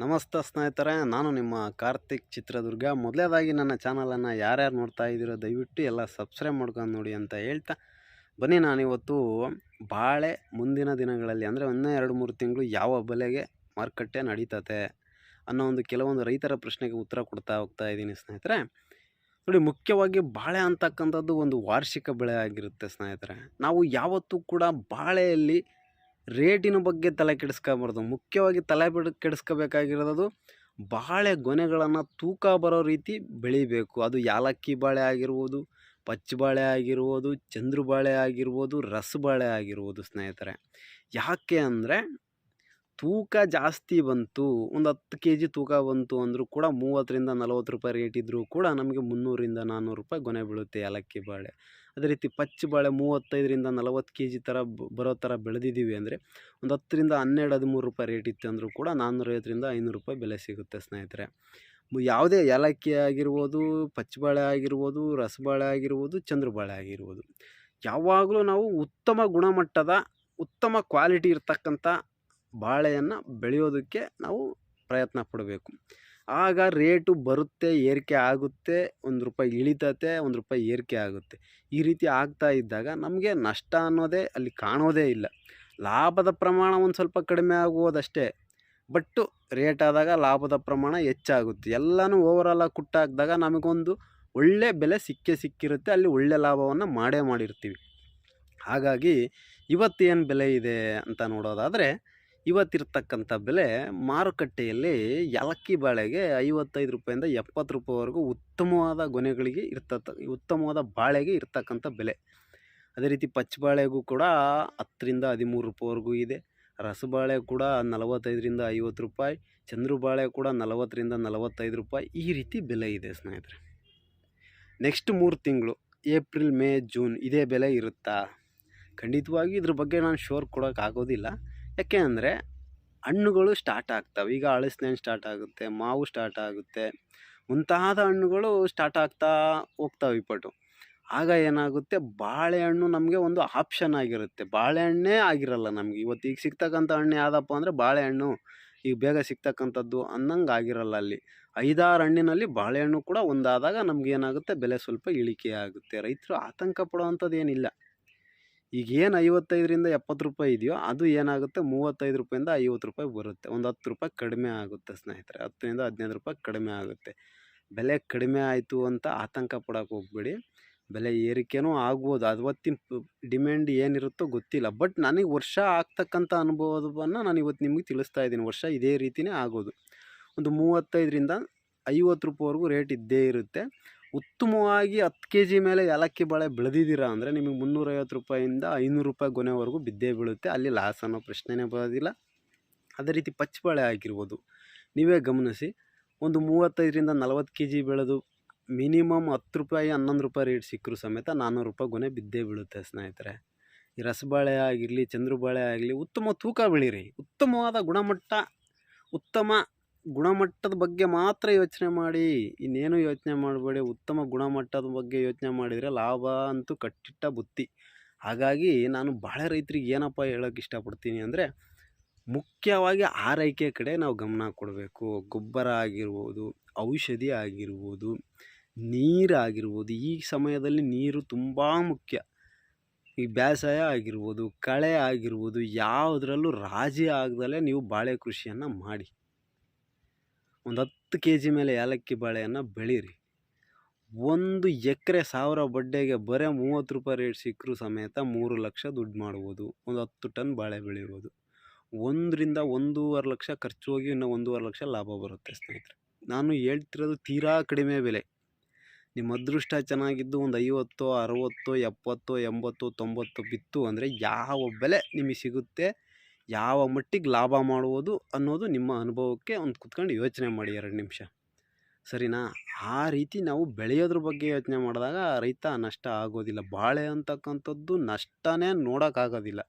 ನಮಸ್ತೆ ಸ್ನೇಹಿತರೆ, ನಾನು ನಿಮ್ಮ ಕಾರ್ತಿಕ್ ಚಿತ್ರದುರ್ಗ. ಮೊದಲನೇದಾಗಿ ನನ್ನ ಚಾನಲನ್ನು ಯಾರ್ಯಾರು ನೋಡ್ತಾ ಇದ್ದೀರೋ ದಯವಿಟ್ಟು ಎಲ್ಲ ಸಬ್ಸ್ಕ್ರೈಬ್ ಮಾಡ್ಕೊಂಡು ನೋಡಿ ಅಂತ ಹೇಳ್ತಾ ಬನ್ನಿ. ನಾನಿವತ್ತು ಬಾಳೆ ಮುಂದಿನ ದಿನಗಳಲ್ಲಿ ಅಂದರೆ ಇನ್ನೂ 2-3 ತಿಂಗಳು ಯಾವ ಬೆಲೆಗೆ ಮಾರುಕಟ್ಟೆ ನಡೀತತೆ ಅನ್ನೋ ಕೆಲವೊಂದು ರೈತರ ಪ್ರಶ್ನೆಗೆ ಉತ್ತರ ಕೊಡ್ತಾ ಹೋಗ್ತಾ ಇದ್ದೀನಿ ಸ್ನೇಹಿತರೆ. ನೋಡಿ, ಮುಖ್ಯವಾಗಿ ಬಾಳೆ ಅಂತಕ್ಕಂಥದ್ದು ಒಂದು ವಾರ್ಷಿಕ ಬೆಳೆ ಆಗಿರುತ್ತೆ ಸ್ನೇಹಿತರೆ. ನಾವು ಯಾವತ್ತೂ ಕೂಡ ಬಾಳೆಯಲ್ಲಿ ರೇಟಿನ ಬಗ್ಗೆ ತಲೆ ಕೆಡಿಸ್ಕೋಬಾರ್ದು. ಮುಖ್ಯವಾಗಿ ತಲೆ ಕೆಡಿಸ್ಕೋಬೇಕಾಗಿರೋದು ಬಾಳೆ ಗೊನೆಗಳನ್ನು ತೂಕ ಬರೋ ರೀತಿ ಬೆಳಿಬೇಕು. ಅದು ಯಾಲಕ್ಕಿ ಬಾಳೆ ಆಗಿರ್ಬೋದು, ಪಚ್ಚ ಬಾಳೆ ಆಗಿರ್ಬೋದು, ಚಂದ್ರು ಬಾಳೆ ಆಗಿರ್ಬೋದು, ರಸಬಾಳೆ ಆಗಿರ್ಬೋದು ಸ್ನೇಹಿತರೆ. ಯಾಕೆ ಅಂದರೆ ತೂಕ ಜಾಸ್ತಿ ಬಂತು, ಒಂದು 10 kg ತೂಕ ಬಂತು ಅಂದರೂ ಕೂಡ 30-40 ರೂಪಾಯಿ ರೇಟ್ ಇದ್ದರೂ ಕೂಡ ನಮಗೆ 300-400 ರೂಪಾಯಿ ಗೊನೆ ಬೀಳುತ್ತೆ ಏಲಕ್ಕಿ ಬಾಳೆ. ಅದೇ ರೀತಿ ಪಚ್ಚ ಬಾಳೆ 35-40 kg ಥರ ಬರೋ ಥರ ಬೆಳೆದಿದ್ದೀವಿ ಅಂದರೆ ಒಂದು 10-12-13 ರೂಪಾಯಿ ರೇಟ್ ಇತ್ತು ಅಂದರೂ ಕೂಡ 450-500 ರೂಪಾಯಿ ಬೆಲೆ ಸಿಗುತ್ತೆ ಸ್ನೇಹಿತರೆ. ಯಾವುದೇ ಏಲಕ್ಕಿ ಆಗಿರ್ಬೋದು, ಪಚ್ಚ ಬಾಳೆ ಆಗಿರ್ಬೋದು, ರಸಬಾಳೆ ಆಗಿರ್ಬೋದು, ಚಂದ್ರು ಬಾಳೆ ಆಗಿರ್ಬೋದು, ಯಾವಾಗಲೂ ನಾವು ಉತ್ತಮ ಗುಣಮಟ್ಟದ ಉತ್ತಮ ಕ್ವಾಲಿಟಿ ಇರ್ತಕ್ಕಂಥ ಬಾಳೆಯನ್ನು ಬೆಳೆಯೋದಕ್ಕೆ ನಾವು ಪ್ರಯತ್ನ ಪಡಬೇಕು. ಆಗ ರೇಟು ಬರುತ್ತೆ, ಏರಿಕೆ ಆಗುತ್ತೆ, ₹1 ಇಳಿತತೆ, ₹1 ಏರಿಕೆ ಆಗುತ್ತೆ. ಈ ರೀತಿ ಆಗ್ತಾ ಇದ್ದಾಗ ನಮಗೆ ನಷ್ಟ ಅನ್ನೋದೇ ಅಲ್ಲಿ ಕಾಣೋದೇ ಇಲ್ಲ. ಲಾಭದ ಪ್ರಮಾಣ ಒಂದು ಸ್ವಲ್ಪ ಕಡಿಮೆ ಆಗುವುದಷ್ಟೇ, ಬಟ್ಟು ರೇಟ್ ಆದಾಗ ಲಾಭದ ಪ್ರಮಾಣ ಹೆಚ್ಚಾಗುತ್ತೆ. ಎಲ್ಲನೂ ಓವರಾಲಾಗಿ ಕುಟ್ಟಾಕಿದಾಗ ನಮಗೊಂದು ಒಳ್ಳೆ ಬೆಲೆ ಸಿಕ್ಕಿರುತ್ತೆ, ಅಲ್ಲಿ ಒಳ್ಳೆ ಲಾಭವನ್ನು ಮಾಡಿರ್ತೀವಿ. ಹಾಗಾಗಿ ಇವತ್ತೇನು ಬೆಲೆ ಇದೆ ಅಂತ ನೋಡೋದಾದರೆ, ಇವತ್ತಿರ್ತಕ್ಕಂಥ ಬೆಲೆ ಮಾರುಕಟ್ಟೆಯಲ್ಲಿ ಏಲಕ್ಕಿ ಬಾಳೆಗೆ 55 ರೂಪಾಯಿಂದ 70 ರೂಪಾಯಿವರೆಗೂ ಉತ್ತಮವಾದ ಗೊನೆಗಳಿಗೆ ಉತ್ತಮವಾದ ಬಾಳೆಗೆ ಇರ್ತಕ್ಕಂಥ ಬೆಲೆ. ಅದೇ ರೀತಿ ಪಚ್ಚ ಬಾಳೆಗೂ ಕೂಡ 10-13 ರೂಪಾಯಿವರೆಗೂ ಇದೆ. ರಸಬಾಳೆ ಕೂಡ 45-50 ರೂಪಾಯಿ, ಚಂದ್ರು ಬಾಳೆ ಕೂಡ 40-45 ರೂಪಾಯಿ, ಈ ರೀತಿ ಬೆಲೆ ಇದೆ ಸ್ನೇಹಿತರೆ. ನೆಕ್ಸ್ಟ್ 3 ತಿಂಗಳು ಏಪ್ರಿಲ್, ಮೇ, ಜೂನ್ ಇದೇ ಬೆಲೆ ಇರುತ್ತಾ? ಖಂಡಿತವಾಗಿ ಇದ್ರ ಬಗ್ಗೆ ನಾನು ಶೋರ್ ಕೊಡೋಕ್ಕಾಗೋದಿಲ್ಲ. ಯಾಕೆ ಅಂದರೆ ಹಣ್ಣುಗಳು ಸ್ಟಾರ್ಟ್ ಆಗ್ತವೆ. ಈಗ ಹಲಸಿನ ಹಣ್ಣು ಸ್ಟಾರ್ಟ್ ಆಗುತ್ತೆ, ಮಾವು ಸ್ಟಾರ್ಟ್ ಆಗುತ್ತೆ, ಮುಂತಾದ ಹಣ್ಣುಗಳು ಸ್ಟಾರ್ಟ್ ಆಗ್ತಾ ಹೋಗ್ತಾವೆ ಇಪ್ಪಟ್ಟು. ಆಗ ಏನಾಗುತ್ತೆ, ಬಾಳೆಹಣ್ಣು ನಮಗೆ ಒಂದು ಆಪ್ಷನ್ ಆಗಿರುತ್ತೆ. ಬಾಳೆಹಣ್ಣೇ ಆಗಿರಲ್ಲ ನಮಗೆ. ಇವತ್ತು ಈಗ ಸಿಗ್ತಕ್ಕಂಥ ಹಣ್ಣು ಯಾವುದಪ್ಪ ಅಂದರೆ ಬಾಳೆಹಣ್ಣು, ಈಗ ಬೇಗ ಸಿಗ್ತಕ್ಕಂಥದ್ದು ಅನ್ನಂಗೆ ಆಗಿರಲ್ಲ. ಅಲ್ಲಿ 5-6 ಹಣ್ಣಿನಲ್ಲಿ ಬಾಳೆಹಣ್ಣು ಕೂಡ ಒಂದಾದಾಗ ನಮಗೇನಾಗುತ್ತೆ, ಬೆಲೆ ಸ್ವಲ್ಪ ಇಳಿಕೆ ಆಗುತ್ತೆ. ರೈತರು ಆತಂಕ ಪಡುವಂಥದ್ದು ಏನಿಲ್ಲ. ಈಗೇನು 55-70 ರೂಪಾಯಿ ಇದೆಯೋ ಅದು ಏನಾಗುತ್ತೆ, 35 ರೂಪಾಯಿಂದ 50 ರೂಪಾಯಿ ಬರುತ್ತೆ. ಒಂದು 10 ರೂಪಾಯಿ ಕಡಿಮೆ ಆಗುತ್ತೆ ಸ್ನೇಹಿತರೆ. 10-15 ರೂಪಾಯಿ ಕಡಿಮೆ ಆಗುತ್ತೆ. ಬೆಲೆ ಕಡಿಮೆ ಆಯಿತು ಅಂತ ಆತಂಕ ಪಡೋಕೆ ಹೋಗ್ಬೇಡಿ. ಬೆಲೆ ಏರಿಕೆನೂ ಆಗ್ಬೋದು, ಅವತ್ತಿನ ಡಿಮ್ಯಾಂಡ್ ಏನಿರುತ್ತೋ ಗೊತ್ತಿಲ್ಲ. ಬಟ್ ನನಗೆ ವರ್ಷ ಆಗ್ತಕ್ಕಂಥ ಅನುಭವವನ್ನು ನಾನು ಇವತ್ತು ನಿಮಗೆ ತಿಳಿಸ್ತಾ ಇದ್ದೀನಿ. ವರ್ಷ ಇದೇ ರೀತಿಯೇ ಆಗೋದು. ಒಂದು 35-50 ರೂಪಾಯಿವರೆಗೂ ರೇಟ್ ಇದ್ದೇ ಇರುತ್ತೆ. ಉತ್ತಮವಾಗಿ 10 kg ಮೇಲೆ ಏಲಕ್ಕಿ ಬಾಳೆ ಬೆಳೆದಿದ್ದೀರಾ ಅಂದರೆ ನಿಮಗೆ 350 ರೂಪಾಯಿಂದ 500 ರೂಪಾಯಿ ಗೊನೆವರೆಗೂ ಬಿದ್ದೇ ಬೀಳುತ್ತೆ. ಅಲ್ಲಿ ಲಾಸ್ ಅನ್ನೋ ಪ್ರಶ್ನೆನೇ ಬರೋದಿಲ್ಲ. ಅದೇ ರೀತಿ ಪಚ್ಚ ಬಾಳೆ ಆಗಿರ್ಬೋದು, ನೀವೇ ಗಮನಿಸಿ, ಒಂದು 35-40 kg ಬೆಳೆದು ಮಿನಿಮಮ್ 10 ರೂಪಾಯಿ 11 ರೂಪಾಯಿ ರೇಟ್ ಸಿಕ್ಕರೂ ಸಮೇತ 400 ರೂಪಾಯಿ ಗೊನೆ ಬಿದ್ದೇ ಬೀಳುತ್ತೆ ಸ್ನೇಹಿತರೆ. ಈ ರಸಬಾಳೆ ಆಗಿರಲಿ, ಚಂದ್ರು ಬಾಳೆ ಆಗಲಿ, ಉತ್ತಮ ತೂಕ ಬೆಳೀರಿ. ಉತ್ತಮವಾದ ಉತ್ತಮ ಗುಣಮಟ್ಟದ ಬಗ್ಗೆ ಮಾತ್ರ ಯೋಚನೆ ಮಾಡಿ, ಇನ್ನೇನು ಯೋಚನೆ ಮಾಡಬೇಡಿ. ಉತ್ತಮ ಗುಣಮಟ್ಟದ ಬಗ್ಗೆ ಯೋಚನೆ ಮಾಡಿದರೆ ಲಾಭ ಅಂತೂ ಕಟ್ಟಿಟ್ಟ ಬುತ್ತಿ. ಹಾಗಾಗಿ ನಾನು ಬಾಳೆ ರೈತರಿಗೆ ಏನಪ್ಪ ಹೇಳೋಕ್ಕೆ ಇಷ್ಟಪಡ್ತೀನಿ ಅಂದರೆ, ಮುಖ್ಯವಾಗಿ ಆರೈಕೆ ಕಡೆ ನಾವು ಗಮನ ಕೊಡಬೇಕು. ಗೊಬ್ಬರ ಆಗಿರ್ಬೋದು, ಔಷಧಿ ಆಗಿರ್ಬೋದು, ನೀರಾಗಿರ್ಬೋದು. ಈ ಸಮಯದಲ್ಲಿ ನೀರು ತುಂಬ ಮುಖ್ಯ. ಈ ಬೇಸಾಯ ಆಗಿರ್ಬೋದು, ಕಳೆ ಆಗಿರ್ಬೋದು, ಯಾವುದರಲ್ಲೂ ರಾಜಿ ಆಗದಲ್ಲೇ ನೀವು ಬಾಳೆ ಕೃಷಿಯನ್ನು ಮಾಡಿ. ಒಂದು 10 kg ಮೇಲೆ ಏಲಕ್ಕಿ ಬಾಳೆಯನ್ನು ಬೆಳೀರಿ. 1 ಎಕರೆ 1000 ಬಡ್ಡೆಗೆ ಬರೀ 30 ರೂಪಾಯಿ ರೇಟ್ ಸಿಕ್ಕರೂ ಸಮೇತ 3 ಲಕ್ಷ ದುಡ್ಡು ಮಾಡ್ಬೋದು. ಒಂದು 10 ಟನ್ ಬಾಳೆ ಬೆಳಿಬೋದು. 1-1.5 ಲಕ್ಷ ಖರ್ಚು ಹೋಗಿ ಇನ್ನೂ 1.5 ಲಕ್ಷ ಲಾಭ ಬರುತ್ತೆ ಸ್ನೇಹಿತರೆ. ನಾನು ಹೇಳ್ತಿರೋದು ತೀರಾ ಕಡಿಮೆ ಬೆಲೆ. ನಿಮ್ಮ ಅದೃಷ್ಟ ಚೆನ್ನಾಗಿದ್ದು ಒಂದು 50, 60, 70, 80, 90 ಬಿತ್ತು ಅಂದರೆ ಯಾವ ಬೆಲೆ ನಿಮಗೆ ಸಿಗುತ್ತೆ, ಯಾವ ಮಟ್ಟಿಗೆ ಲಾಭ ಮಾಡ್ಬೋದು ಅನ್ನೋದು ನಿಮ್ಮ ಅನುಭವಕ್ಕೆ ಒಂದು ಕುತ್ಕೊಂಡು ಯೋಚನೆ ಮಾಡಿ 2 ನಿಮಿಷ, ಸರಿನಾ? ಆ ರೀತಿ ನಾವು ಬೆಳೆಯೋದ್ರ ಬಗ್ಗೆ ಯೋಚನೆ ಮಾಡಿದಾಗ ರೈತ ನಷ್ಟ ಆಗೋದಿಲ್ಲ. ಬಾಳೆ ಅಂತಕ್ಕಂಥದ್ದು ನಷ್ಟನೇ ನೋಡೋಕ್ಕಾಗೋದಿಲ್ಲ.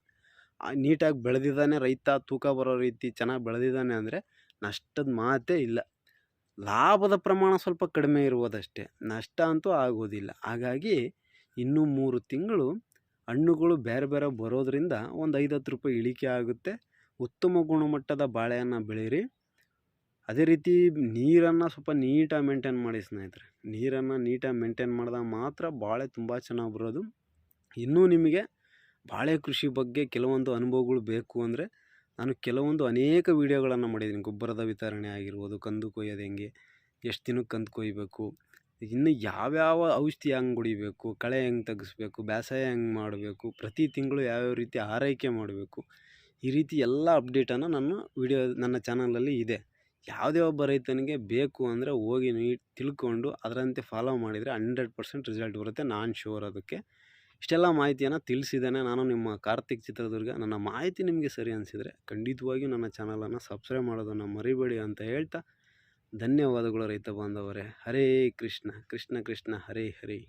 ನೀಟಾಗಿ ಬೆಳೆದಿದ್ದಾನೆ ರೈತ, ತೂಕ ಬರೋ ರೀತಿ ಚೆನ್ನಾಗಿ ಬೆಳೆದಿದ್ದಾನೆ ಅಂದರೆ ನಷ್ಟದ ಮಾತೇ ಇಲ್ಲ. ಲಾಭದ ಪ್ರಮಾಣ ಸ್ವಲ್ಪ ಕಡಿಮೆ ಇರುವುದಷ್ಟೇ, ನಷ್ಟ ಅಂತೂ ಆಗೋದಿಲ್ಲ. ಹಾಗಾಗಿ ಇನ್ನೂ 3 ತಿಂಗಳು ಹಣ್ಣುಗಳು ಬೇರೆ ಬೇರೆ ಬರೋದರಿಂದ ಒಂದು 5-10 ರೂಪಾಯಿ ಇಳಿಕೆ ಆಗುತ್ತೆ. ಉತ್ತಮ ಗುಣಮಟ್ಟದ ಬಾಳೆಯನ್ನು ಬೆಳೀರಿ. ಅದೇ ರೀತಿ ನೀರನ್ನು ಸ್ವಲ್ಪ ನೀಟಾಗಿ ಮೇಂಟೈನ್ ಮಾಡಿ ಸ್ನೇಹಿತರೆ. ನೀರನ್ನು ನೀಟಾಗಿ ಮೇಂಟೈನ್ ಮಾಡಿದಾಗ ಮಾತ್ರ ಬಾಳೆ ತುಂಬ ಚೆನ್ನಾಗಿ ಬರೋದು. ಇನ್ನೂ ನಿಮಗೆ ಬಾಳೆ ಕೃಷಿ ಬಗ್ಗೆ ಕೆಲವೊಂದು ಅನುಭವಗಳು ಬೇಕು ಅಂದರೆ ನಾನು ಕೆಲವೊಂದು ಅನೇಕ ವೀಡಿಯೋಗಳನ್ನು ಮಾಡಿದ್ದೀನಿ. ಗೊಬ್ಬರದ ವಿತರಣೆ ಆಗಿರ್ಬೋದು, ಕಂದು ಕೊಯ್ಯೋದು ಹೆಂಗೆ, ಎಷ್ಟು ದಿನಕ್ಕೆ ಕಂದು ಕೊಯ್ಯಬೇಕು, ಇನ್ನು ಯಾವ್ಯಾವ ಔಷಧಿ ಹೆಂಗೆ ಹೊಡಿಬೇಕು, ಕಳೆ ಹೆಂಗೆ ತೆಗೆಸ್ಬೇಕು, ಬೇಸಾಯ ಹೆಂಗೆ ಮಾಡಬೇಕು, ಪ್ರತಿ ತಿಂಗಳು ಯಾವ್ಯಾವ ರೀತಿ ಆರೈಕೆ ಮಾಡಬೇಕು, ಈ ರೀತಿ ಎಲ್ಲ ಅಪ್ಡೇಟನ್ನು ನನ್ನ ಚಾನಲಲ್ಲಿ ಇದೆ. ಯಾವುದೇ ಒಬ್ಬ ರೈತನಿಗೆ ಬೇಕು ಅಂದರೆ ಹೋಗಿ ತಿಳ್ಕೊಂಡು ಅದರಂತೆ ಫಾಲೋ ಮಾಡಿದರೆ 100% ರಿಸಲ್ಟ್ ಬರುತ್ತೆ. ನಾನು ಶ್ಯೂರ್ ಅದಕ್ಕೆ. ಇಷ್ಟೆಲ್ಲ ಮಾಹಿತಿಯನ್ನು ತಿಳಿಸಿದ್ದೇನೆ ನಾನು ನಿಮ್ಮ ಕಾರ್ತಿಕ್ ಚಿತ್ರದುರ್ಗ. ನನ್ನ ಮಾಹಿತಿ ನಿಮಗೆ ಸರಿ ಅನಿಸಿದರೆ ಖಂಡಿತವಾಗಿಯೂ ನನ್ನ ಚಾನಲನ್ನು ಸಬ್ಸ್ಕ್ರೈಬ್ ಮಾಡೋದನ್ನು ಮರಿಬೇಡಿ ಅಂತ ಹೇಳ್ತಾ ಧನ್ಯವಾದಗಳು ರೈತ ಬಾಂಧವರೇ. ಹರೇ ಕೃಷ್ಣ ಕೃಷ್ಣ ಕೃಷ್ಣ ಹರೇ ಹರೇ.